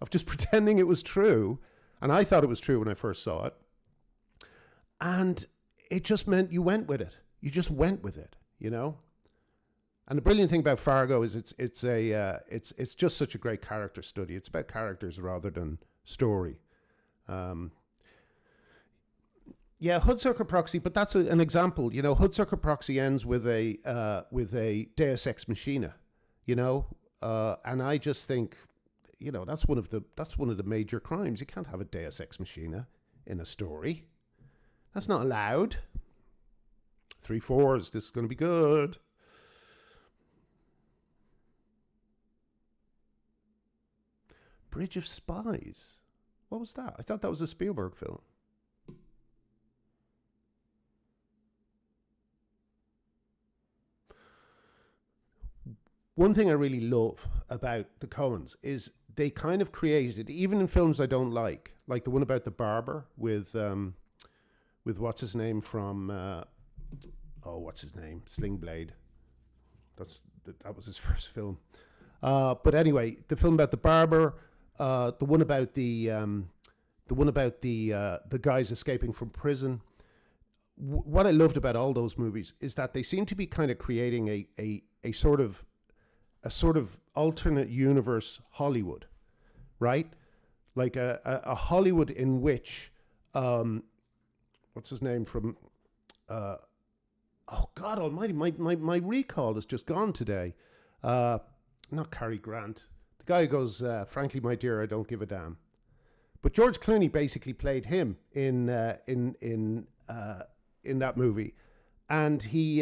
just pretending it was true, and I thought it was true when I first saw it, and it just meant you went with it. You just went with it, And the brilliant thing about Fargo is it's just such a great character study. It's about characters rather than story. Hoodsucker Proxy, but that's an example. Hoodsucker Proxy ends with a Deus Ex Machina, and I just think, that's one of the major crimes. You can't have a Deus Ex Machina in a story. That's not allowed. 3 4s. This is going to be good. Bridge of Spies. What was that? I thought that was a Spielberg film. One thing I really love about the Coens is they kind of created, even in films I don't like the one about the barber with what's his name from what's his name? Sling Blade. That was his first film. But anyway, the film about the barber, the one about the guys escaping from prison. What I loved about all those movies is that they seem to be kind of creating a sort of alternate universe Hollywood, right? like a Hollywood in which, what's his name from, oh God Almighty, my recall is just gone today. Not Cary Grant, the guy who goes, "Frankly, my dear, I don't give a damn." But George Clooney basically played him in that movie, and he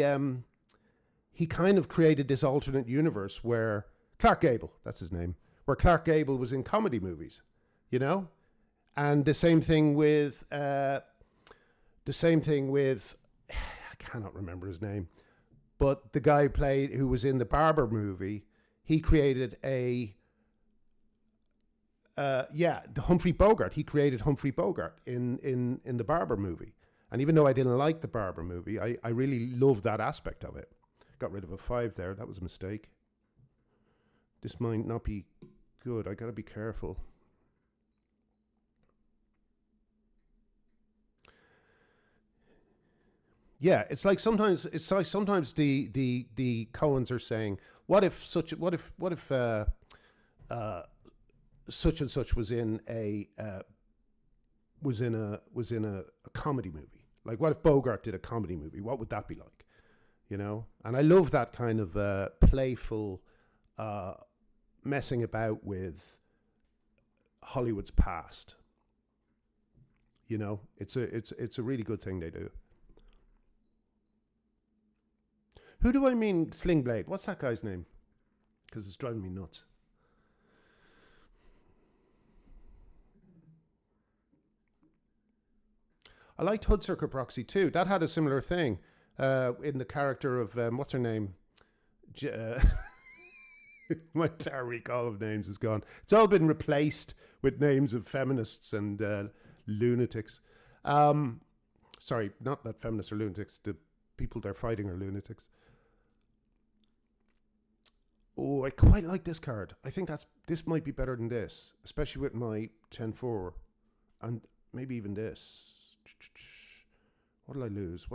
kind of created this alternate universe where Clark Gable, that's his name, where Clark Gable was in comedy movies, you know, and the same thing with I cannot remember his name, but the guy who was in the Barber movie, he created Humphrey Bogart. He created Humphrey Bogart in the Barber movie. And even though I didn't like the Barber movie, I really loved that aspect of it. Got rid of a 5 there. That was a mistake. This might not be good. I gotta be careful. Yeah, it's like sometimes the Coens are saying, what if such and such was in a comedy movie? Like, what if Bogart did a comedy movie? What would that be like? You know? And I love that kind of playful messing about with Hollywood's past. You know, it's a really good thing they do. Who do I mean, Sling Blade? What's that guy's name? Because it's driving me nuts. I liked Hood Circle Proxy too. That had a similar thing in the character of, what's her name? My entire recall of names is gone. It's all been replaced with names of feminists and lunatics. Sorry, not that feminists are lunatics. The people they're fighting are lunatics. Oh, I quite like this card. I think this might be better than this, especially with my 10-4. And maybe even this. What did I lose?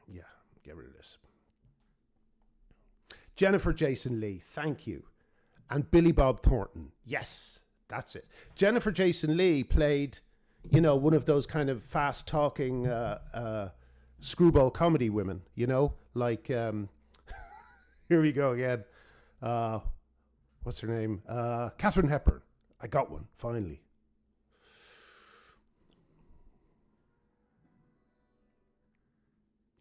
Yeah, get rid of this. Jennifer Jason Leigh, thank you. And Billy Bob Thornton. Yes, that's it. Jennifer Jason Leigh played, you know, one of those kind of fast-talking screwball comedy women, you know, like here we go again. What's her name? Katharine Hepburn. I got one finally.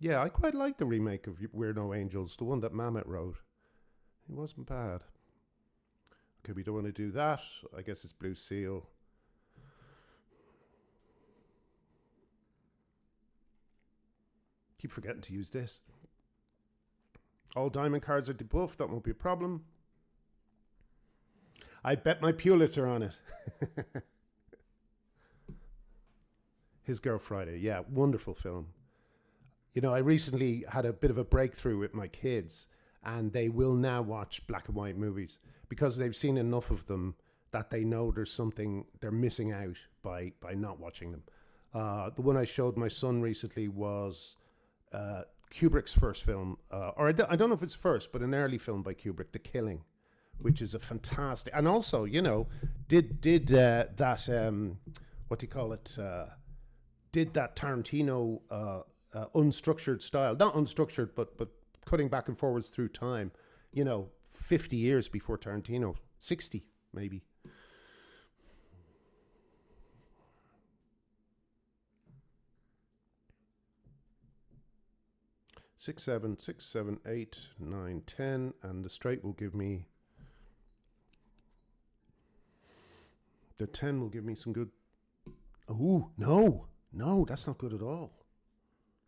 Yeah, I quite like the remake of We're No Angels, the one that Mamet wrote. It wasn't bad. Okay, we don't want to do that. I guess it's Blue Seal. Keep forgetting to use this. All diamond cards are debuffed. That won't be a problem. I bet my Pulitzer on it. His Girl Friday. Yeah, wonderful film. You know, I recently had a bit of a breakthrough with my kids, and they will now watch black and white movies because they've seen enough of them that they know there's something they're missing out by not watching them. The one I showed my son recently was Kubrick's first film, or I don't know if it's first, but an early film by Kubrick, The Killing, which is a fantastic, and also, you know, did that what do you call it? Did that Tarantino unstructured style, not unstructured, but cutting back and forwards through time, you know, 50 years before Tarantino, 60 maybe. Six, seven, 8, 9, 10, and the straight will give me, the 10 will give me some good. Oh, no, that's not good at all.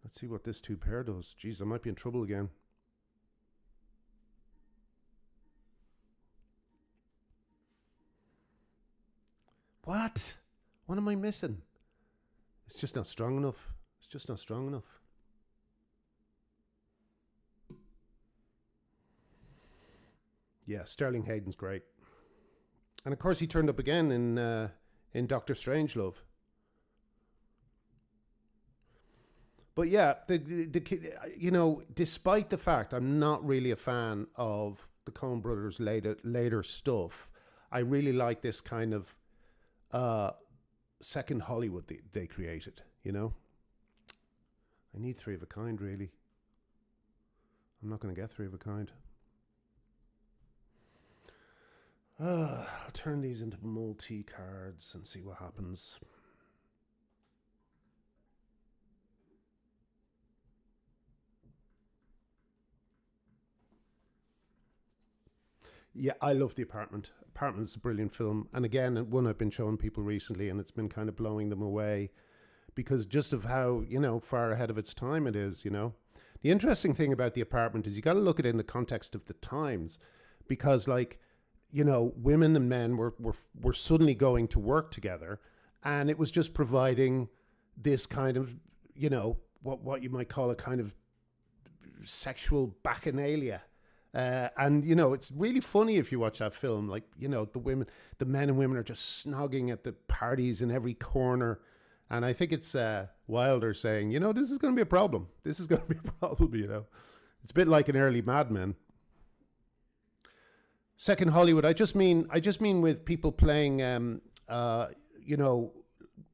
Let's see what this 2 pair does. Jeez, I might be in trouble again. What? What am I missing? It's just not strong enough. Yeah, Sterling Hayden's great. And of course he turned up again in Doctor Strangelove. But yeah, you know, despite the fact I'm not really a fan of the Coen Brothers later stuff, I really like this kind of second Hollywood they created, you know? I need Three of a Kind, really. I'm not going to get Three of a Kind. I'll turn these into multi cards and see what happens. Yeah, I love The Apartment. Apartment's a brilliant film. And again, one I've been showing people recently, and it's been kind of blowing them away because just of how, you know, far ahead of its time it is, you know. The interesting thing about The Apartment is you got to look at it in the context of the times because, like, you know, women and men were suddenly going to work together, and it was just providing this kind of, you know, what you might call a kind of sexual bacchanalia. And, you know, it's really funny if you watch that film, like, you know, the men and women are just snogging at the parties in every corner. And I think it's Wilder saying, you know, this is going to be a problem. This is going to be a problem, you know. It's a bit like an early Mad Men. Second Hollywood, I just mean with people playing, you know,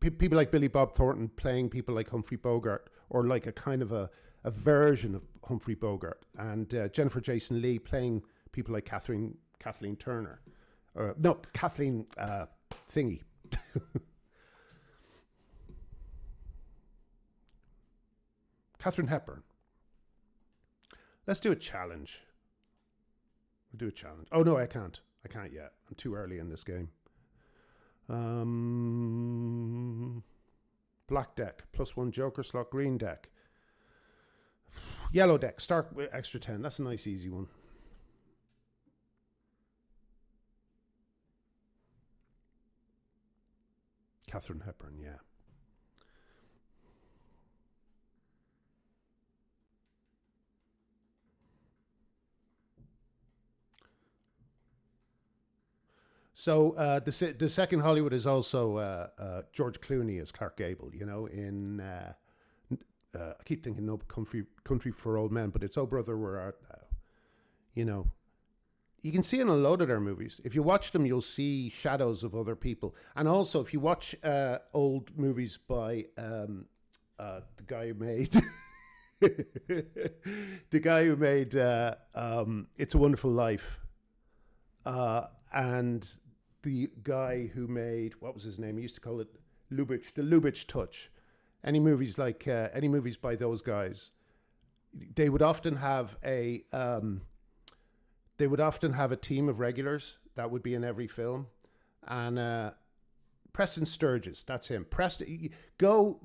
people like Billy Bob Thornton playing people like Humphrey Bogart, or like a kind of a version of Humphrey Bogart, and Jennifer Jason Leigh playing people like Kathleen Turner. No, Kathleen Thingy. Katharine Hepburn. Let's do a challenge. We'll do a challenge. Oh, no, I can't. I can't yet. I'm too early in this game. Black deck, +1 Joker slot, green deck. Yellow deck, start with extra 10. That's a nice, easy one. Katharine Hepburn, yeah. So the second Hollywood is also George Clooney as Clark Gable, you know, in... I keep thinking No Country for Old Men, but it's Oh Brother, Where Art Thou? You know, you can see in a load of their movies. If you watch them, you'll see shadows of other people. And also, if you watch old movies by the guy who made It's a Wonderful Life, and the guy who made, what was his name? He used to call it the Lubitsch Touch. Any movies by those guys, they would often have a team of regulars that would be in every film, and Preston Sturges, that's him. Preston, go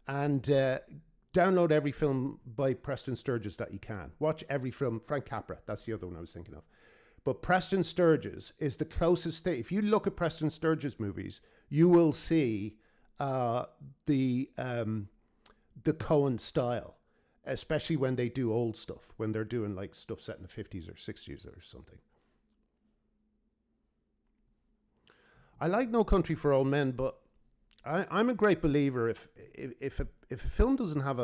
and download every film by Preston Sturges that you can. Watch every film. Frank Capra, that's the other one I was thinking of. But Preston Sturges is the closest thing. If you look at Preston Sturges movies, you will see the Cohen style, especially when they do old stuff, when they're doing like stuff set in the 50s or 60s or something. I like No Country for Old Men, but I'm a great believer if a film doesn't have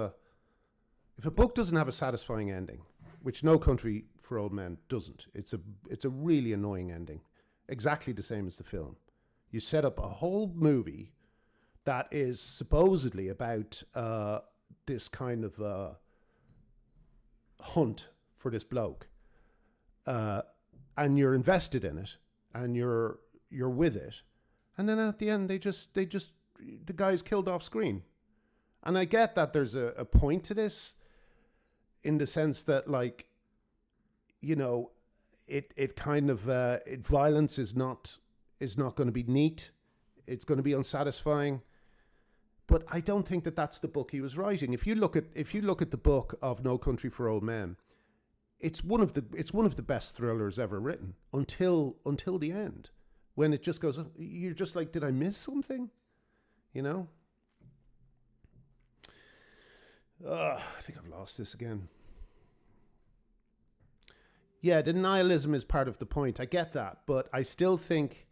if a book doesn't have a satisfying ending, which No Country for Old Men doesn't. It's a really annoying ending, exactly the same as the film. You set up a whole movie that is supposedly about this kind of hunt for this bloke, and you're invested in it, and you're with it, and then at the end the guy's killed off screen. And I get that there's a point to this, in the sense that, like, you know, it kind of violence is not going to be neat. It's going to be unsatisfying. But I don't think that that's the book he was writing. If you look at the book of No Country for Old Men, it's one of the best thrillers ever written until the end, when it just goes, you're just like, did I miss something? You know? I think I've lost this again. Yeah, the nihilism is part of the point. I get that, but I still think,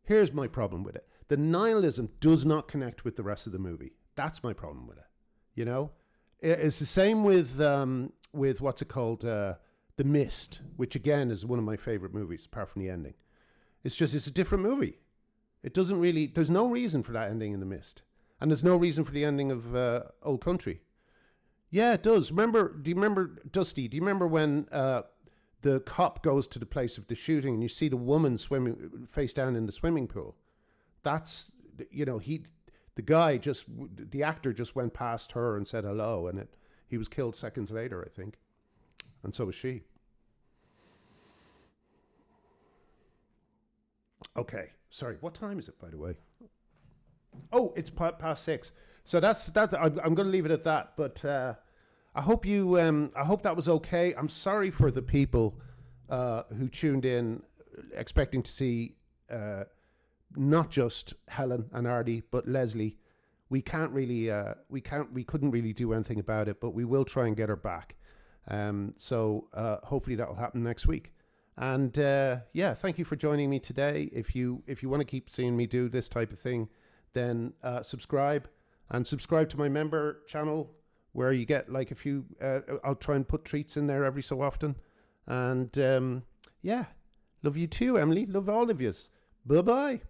here's my problem with it. The nihilism does not connect with the rest of the movie. That's my problem with it. You know? It's the same with what's it called, The Mist, which again is one of my favorite movies, apart from the ending. It's a different movie. It doesn't really. There's no reason for that ending in The Mist, and there's no reason for the ending of Old Country. Yeah, it does. Do you remember, Dusty? Do you remember when the cop goes to the place of the shooting and you see the woman swimming face down in the swimming pool? That's, the actor just went past her and said hello, and he was killed seconds later, I think, and so was she. Okay, sorry. What time is it, by the way? Oh, it's past 6. So that's that. I'm going to leave it at that. But I hope that was okay. I'm sorry for the people who tuned in expecting to see not just Helen and Artie, but Leslie. We couldn't really do anything about it, but we will try and get her back. So hopefully that will happen next week. And thank you for joining me today. If you want to keep seeing me do this type of thing, then subscribe to my member channel, where you get like a few. I'll try and put treats in there every so often. And love you too, Emily. Love all of yous. Bye bye.